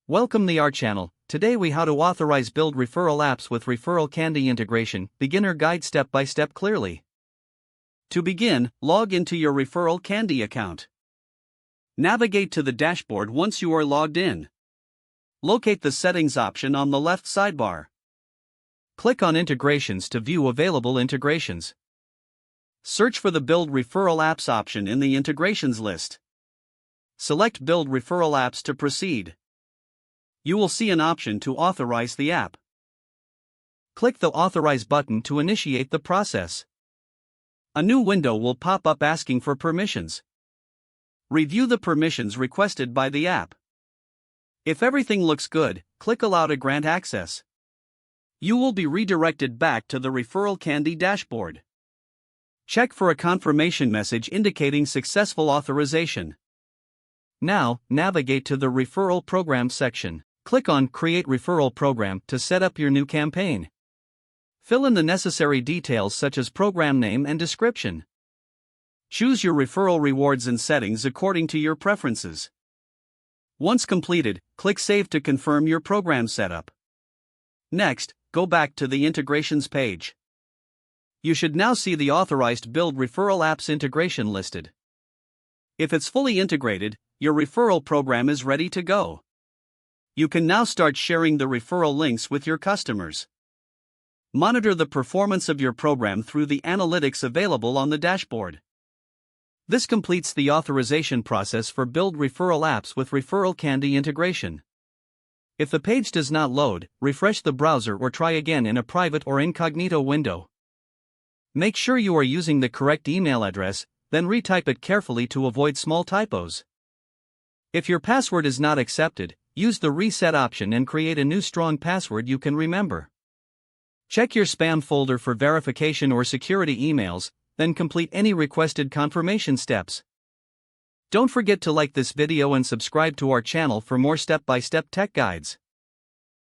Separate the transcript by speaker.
Speaker 1: Welcome to our channel. Today we how to authorize build referral apps with ReferralCandy integration, beginner guide step by step clearly. To begin, log into your ReferralCandy account. Navigate to the dashboard once you are logged in. Locate the settings option on the left sidebar. Click on integrations to view available integrations. Search for the build referral apps option in the integrations list. Select build referral apps to proceed. You will see an option to authorize the app. Click the Authorize button to initiate the process. A new window will pop up asking for permissions. Review the permissions requested by the app. If everything looks good, click Allow to grant access. You will be redirected back to the ReferralCandy dashboard. Check for a confirmation message indicating successful authorization. Now, navigate to the Referral Program section. Click on Create Referral Program to set up your new campaign. Fill in the necessary details such as program name and description. Choose your referral rewards and settings according to your preferences. Once completed, click Save to confirm your program setup. Next, go back to the Integrations page. You should now see the authorized build referral apps integration listed. If it's fully integrated, your referral program is ready to go. You can now start sharing the referral links with your customers. Monitor the performance of your program through the analytics available on the dashboard. This completes the authorization process for build referral apps with ReferralCandy integration. If the page does not load, refresh the browser or try again in a private or incognito window. Make sure you are using the correct email address, then retype it carefully to avoid small typos. If your password is not accepted, use the reset option and create a new strong password you can remember. Check your spam folder for verification or security emails, then complete any requested confirmation steps. Don't forget to like this video and subscribe to our channel for more step-by-step tech guides.